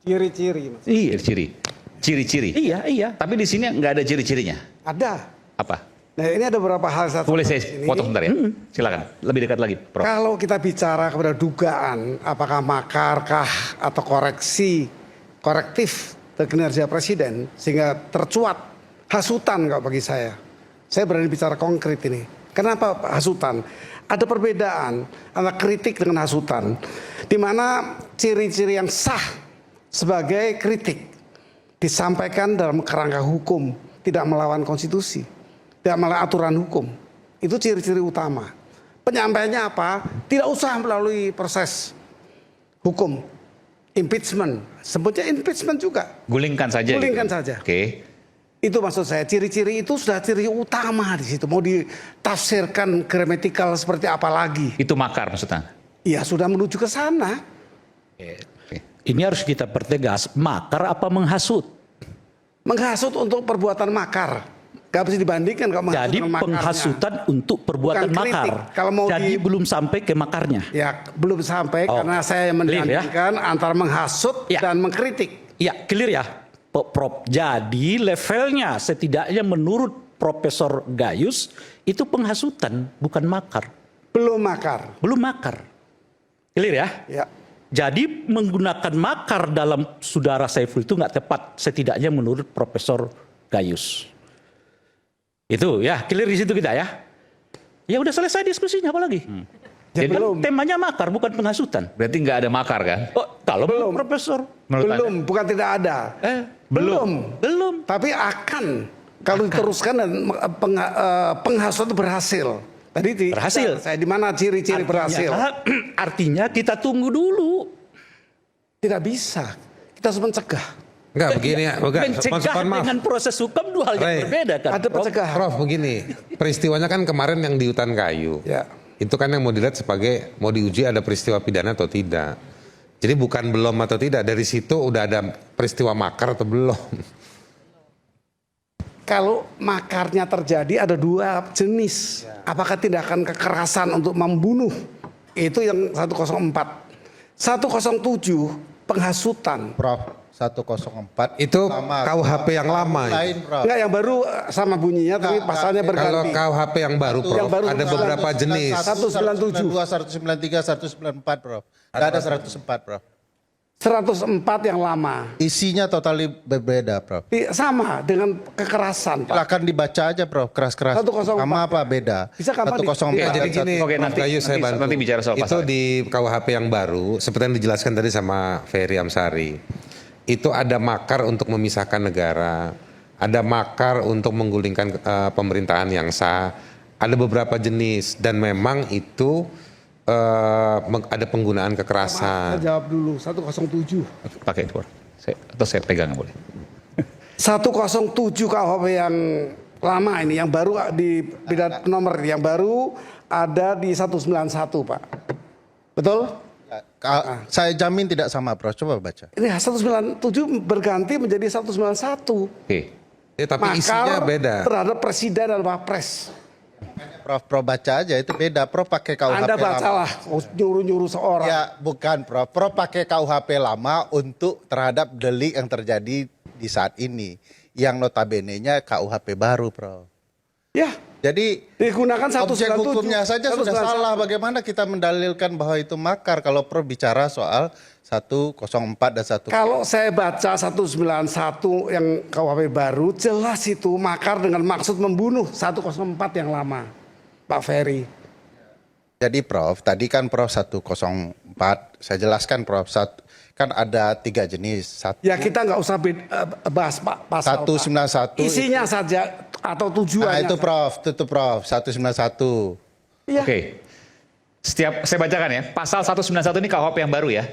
Ciri-ciri, Mas. Iya, ciri-ciri. Iya. Tapi di sini nggak ada ciri-cirinya. Ada. Apa? Nah, ini ada beberapa hal Boleh saya foto sebentar ya? Silakan. Lebih dekat lagi, Prof. Kalau kita bicara kepada dugaan, apakah makarkah atau korektif kinerja presiden sehingga tercuat hasutan kalau bagi saya. Saya berani bicara konkret ini. Kenapa hasutan? Ada perbedaan antara kritik dengan hasutan, di mana ciri-ciri yang sah sebagai kritik disampaikan dalam kerangka hukum, tidak melawan konstitusi, tidak melawan aturan hukum. Itu ciri-ciri utama. Penyampaiannya apa? Tidak usah melalui proses hukum, impeachment, sebutnya impeachment juga. Gulingkan saja. Gulingkan gitu. saja. Oke. Itu maksud saya, ciri-ciri itu sudah ciri utama di situ. Mau ditafsirkan gramatikal seperti apa lagi? Itu makar maksudnya? Ya sudah menuju ke sana. Oke. Ini harus kita pertegas, makar apa menghasut? Menghasut untuk perbuatan makar. Gak bisa dibandingkan kalau menghasut Jadi dengan makarnya. penghasutan untuk perbuatan Bukan kritik. makar. Kalau mau Jadi belum sampai ke makarnya. Ya belum sampai Oh, karena saya clear ya? membandingkan antara menghasut Ya. dan mengkritik. Ya, clear ya, Prof. Jadi levelnya setidaknya menurut Profesor Gayus itu penghasutan, bukan makar. Belum makar. Belum makar. Clear ya? Ya. Jadi menggunakan makar dalam saudara Saiful itu nggak tepat setidaknya menurut Profesor Gayus. Itu ya, clear di situ kita ya. Ya udah selesai diskusinya apalagi. Ya, Jadi belum. temanya makar bukan penghasutan. Berarti nggak ada makar kan? Oh, kalau Belum. Profesor Menurut Belum, bukan tidak ada. Belum. belum. Tapi akan kalau diteruskan dan penghasutan itu berhasil. Tadi Berhasil. saya di mana ciri-ciri berhasil? Artinya kita tunggu dulu. Tidak bisa. Kita harus mencegah. Enggak begini ya, Mencegah maaf. dengan proses hukum dua hal yang Ray, berbeda kan. Ada pencegahan. Prof begini, peristiwanya kan kemarin yang di hutan kayu. Ya. Itu kan yang mau dilihat sebagai mau diuji ada peristiwa pidana atau tidak. Jadi bukan belum atau tidak, dari situ udah ada peristiwa makar atau belum. Kalau makarnya terjadi ada dua jenis. Apakah tindakan kekerasan untuk membunuh? Itu yang 104. 107 penghasutan. Prof, 104 Itu sama KUHP yang lama ya? lain, Prof. Enggak, yang baru sama bunyinya tapi Enggak, pasalnya enggak. Kalau berganti. KUHP yang baru, Prof, Yang baru ada beberapa jenis. 197. 193, 194, Prof. Enggak ada 104, Prof. 104 yang lama. Isinya totali berbeda, Prof. Sama dengan kekerasan, Pak. Silakan dibaca aja, Prof. Keras-keras. 104. Sama apa beda? Bisa kapan 104. Ya, jadi gini, Oke, Prof. nanti- Gayu saya nanti- bantu. nanti bicara soal itu pasal. di KUHP yang baru, seperti yang dijelaskan tadi sama Ferry Amsari. Itu ada makar untuk memisahkan negara, ada makar untuk menggulingkan pemerintahan yang sah, ada beberapa jenis dan memang itu ada penggunaan Saya kekerasan. jawab dulu, 107. Pakai itu, Prof. Atau saya pegang boleh. 107 KUHP yang lama ini, yang baru di beda nomor, yang baru ada di 191, Pak. Betul? Saya jamin tidak sama, Prof. Coba baca. Ini 197 berganti menjadi 191. Oke. Ya, tapi isinya beda. terhadap presiden dan wapres. Prof baca aja, itu beda. Prof pakai KUHP Anda lama. bacalah, nyuruh-nyuruh seorang. Ya, bukan, Prof. Prof pakai KUHP lama untuk terhadap delik yang terjadi di saat ini. Yang notabene-nya KUHP baru, Prof. Ya, Jadi digunakan objek 197. hukumnya saja sudah 191. salah. Bagaimana kita mendalilkan bahwa itu makar kalau Prof bicara soal 104 dan 1. Kalau saya baca 191 yang KUHP baru, jelas itu makar dengan maksud membunuh. 104 yang lama, Pak Ferry. Jadi Prof, tadi kan Prof 104, saya jelaskan Prof, kan ada 3 jenis. Ya kita nggak usah bahas Pak pasal. 191 Pak. Isinya saja atau Nah tujuannya. itu Prof, 191. Iya. Oke. Saya bacakan ya. Pasal 191 ini KUHP yang baru ya.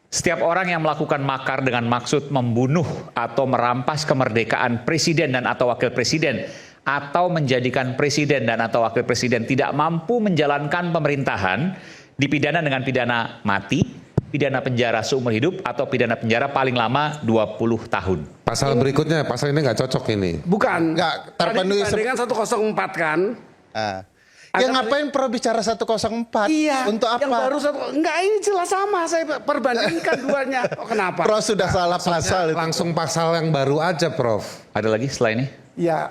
Setiap orang yang melakukan makar dengan maksud membunuh atau merampas kemerdekaan presiden dan atau wakil presiden atau menjadikan presiden dan atau wakil presiden tidak mampu menjalankan pemerintahan dipidana dengan pidana mati, pidana penjara seumur hidup atau pidana penjara paling lama 20 tahun. Pasal berikutnya, pasal ini nggak cocok ini. Bukan. Nggak terpenuhi Tadi dibandingkan 104 kan. Nah, Ya ngapain Prof bicara 104? Iya. Untuk apa? Yang baru enggak, ini jelas sama. Saya perbandingkan duanya. Oh, kenapa? Prof sudah salah pasal itu. Langsung pasal yang baru aja, Prof. Ada lagi setelah ini? Ya,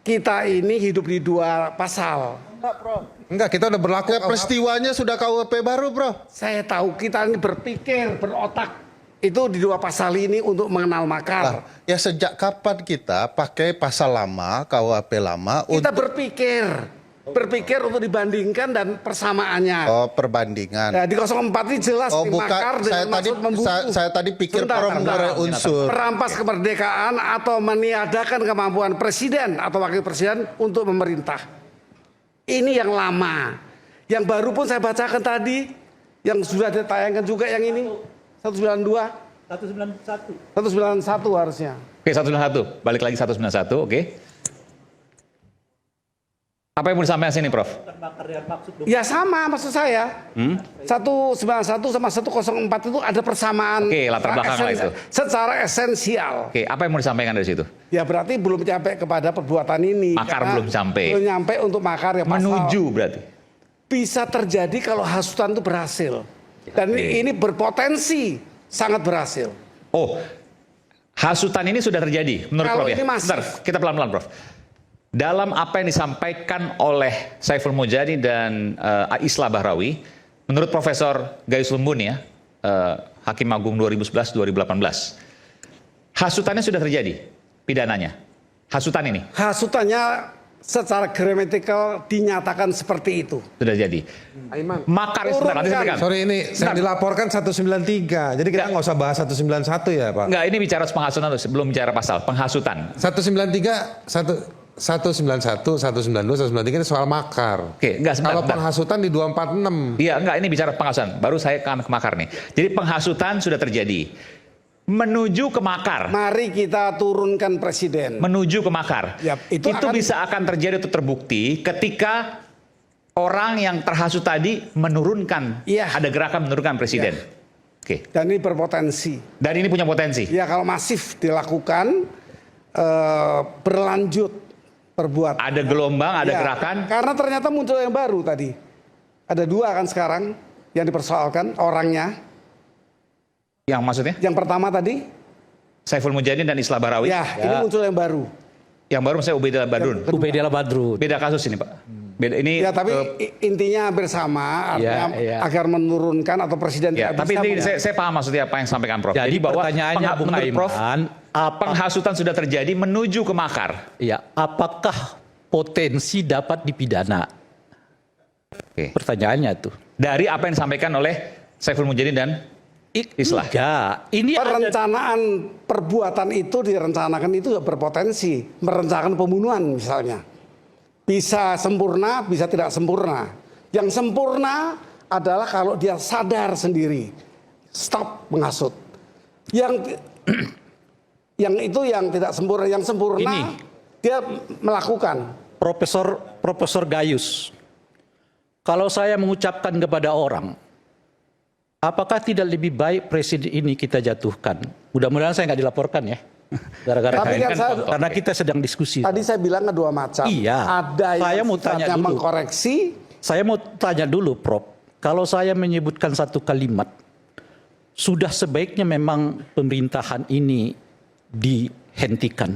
kita ini hidup di dua pasal. Enggak, kita udah berlaku. Ya, peristiwanya sudah KUHP baru, Prof. Saya tahu kita ini berpikir, berotak. Itu di dua pasal ini untuk mengenal makar. Ya sejak kapan kita pakai pasal lama, KUHP lama Kita untuk berpikir untuk dibandingkan dan persamaannya. perbandingan. Nah, di 04 ini jelas Oh di bukan, makar dengan maksud membunuh. saya tadi pikir Sebentar, Prof sebentar. mengurai unsur. Merampas kemerdekaan atau meniadakan kemampuan presiden atau wakil presiden untuk memerintah. Ini yang lama. Yang baru pun saya bacakan tadi, yang sudah ditayangkan juga yang ini 192, 191 harusnya. Oke, 191. Balik lagi 191, oke. Apa yang mau disampaikan sini, Prof? Ya sama maksud saya. 191 sama 104 itu ada persamaan. Oke, latar belakang lah itu. Secara esensial. Oke, apa yang mau disampaikan dari situ? Ya berarti belum sampai kepada perbuatan ini. Makar Karena belum sampai. Belum nyampe untuk makar ya pasal. Menuju berarti. Bisa terjadi kalau hasutan itu berhasil. Dan ini berpotensi sangat berhasil. Oh, hasutan ini sudah terjadi menurut Kalau Prof ya? ini masif. Bentar, kita pelan-pelan, Prof. Dalam apa yang disampaikan oleh Saiful Mujani dan Islah Bahrawi, menurut Profesor Gayus Lumbun ya, Hakim Agung 2011-2018, hasutannya sudah terjadi, pidananya. Hasutan ini Hasutannya secara gramatikal dinyatakan seperti itu. sudah jadi. Aiman. Makar sebentar, nanti saya pegang. Sorry ini saya dilaporkan 193. Jadi kita nggak usah bahas 191 ya, Pak. Enggak, ini bicara penghasutan, belum bicara pasal, penghasutan. 193, 191, 192, 193 ini soal makar. Oke, enggak sebentar. Kalau sebentar. penghasutan di 246. Iya, enggak, ini bicara penghasutan. Baru saya ke makar nih. Jadi penghasutan sudah terjadi. Menuju ke makar. Mari kita turunkan presiden. Menuju ke makar. Ya, itu akan terjadi atau terbukti ketika orang yang terhasut tadi menurunkan. Iya. Ada gerakan menurunkan presiden. Oke. Dan ini berpotensi. Dan ini punya potensi. Ya kalau masif dilakukan berlanjut perbuatan. Ada gelombang, ada Ya, gerakan. Karena ternyata muncul yang baru tadi. Ada dua kan sekarang yang dipersoalkan orangnya. Yang maksudnya? Yang pertama tadi, Saiful Mujani dan Islah Bahrawi. ya ini muncul yang baru. Yang baru misalnya Ubaidillah Badrun. Ubaidillah Badrun. Beda kasus ini, Pak. Beda ini. Ya tapi intinya bersama artinya Ya. agar menurunkan atau presiden Ya, tidak tapi bisa ini saya paham maksudnya apa yang disampaikan Prof. Jadi bahwa pertanyaannya Bung menurut Prof, Aiman, penghasutan sudah terjadi menuju ke makar. Ya, apakah potensi dapat dipidana? Oke. Pertanyaannya tuh. Dari apa yang disampaikan oleh Saiful Mujani dan Islah. Enggak, ini ada perencanaan perbuatan itu direncanakan itu berpotensi merencanakan pembunuhan misalnya. Bisa sempurna, bisa tidak sempurna. Yang sempurna adalah kalau dia sadar sendiri, stop menghasut. Yang itu yang tidak sempurna, yang sempurna Ini. dia melakukan. Profesor Gayus. Kalau saya mengucapkan kepada orang, apakah tidak lebih baik presiden ini kita jatuhkan? Mudah-mudahan saya nggak dilaporkan ya. Gara-gara Tapi kan karena kita sedang diskusi. Tadi saya bilang dua macam. Iya. Ada Saya yang mau tanya sifatnya dulu. mengkoreksi. Saya mau tanya dulu, Prof. Kalau saya menyebutkan satu kalimat, sudah sebaiknya memang pemerintahan ini dihentikan.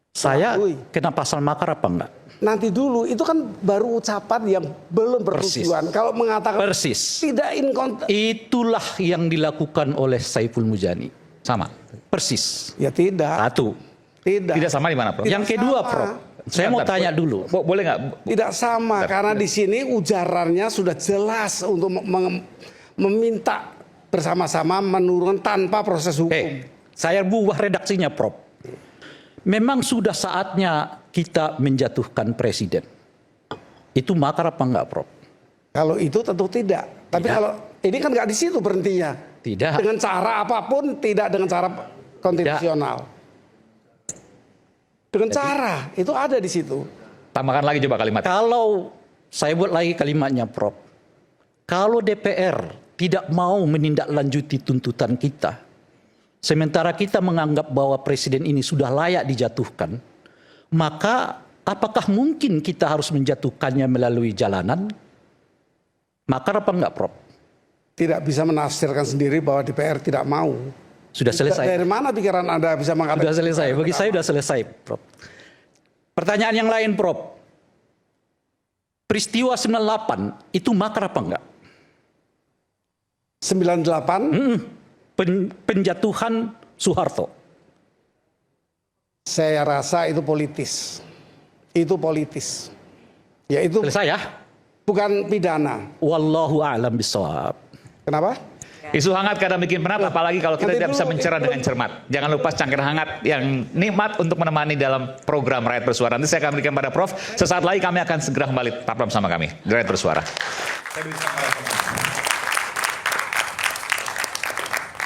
Saya Akui. kena pasal makar apa enggak? Nanti dulu, itu kan baru ucapan yang belum bertujuan. Kalau mengatakan Persis. tidak Itulah yang dilakukan oleh Saiful Mujani. Sama. Persis. ya tidak, Satu. tidak, Tidak sama di mana, Prof? Yang kedua, sama. Prof. Saya mau Bentar, tanya dulu. Boleh nggak? tidak sama karena di sini ujarannya sudah jelas untuk meminta bersama-sama menurun tanpa proses hukum. Saya buah redaksinya, Prof. Memang sudah saatnya kita menjatuhkan presiden. Itu makar apa enggak, Prof? Kalau itu tentu tidak. Tapi kalau ini kan nggak di situ berhentinya. Tidak. Dengan cara apapun, tidak dengan cara konstitusional. Dengan cara itu ada di situ. Tambahkan lagi coba kalimat. Kalau saya buat lagi kalimatnya, Prof. Kalau DPR tidak mau menindaklanjuti tuntutan kita, sementara kita menganggap bahwa presiden ini sudah layak dijatuhkan, maka apakah mungkin kita harus menjatuhkannya melalui jalanan? Makar apa enggak, Prof? Tidak bisa menafsirkan sendiri bahwa DPR tidak mau. Sudah selesai. Dari mana pikiran Anda bisa mengatakan? Sudah selesai. Bagi saya sudah selesai, Prof. Pertanyaan yang lain, Prof. Peristiwa 98 itu makar apa enggak? 98, Penjatuhan Soeharto. saya rasa itu politis. Itu politis. Ya itu Selesai ya? bukan pidana. Wallahu a'lam bishawab. Kenapa? Isu hangat kadang bikin penat, apalagi kalau kita Nanti tidak bisa dulu, mencerna itu dengan cermat. Jangan lupa cangkir hangat yang nikmat untuk menemani dalam program Rakyat Bersuara. Nanti saya akan berikan pada Prof. Sesaat lagi kami akan segera kembali. Tetaplah bersama kami di Rakyat Bersuara.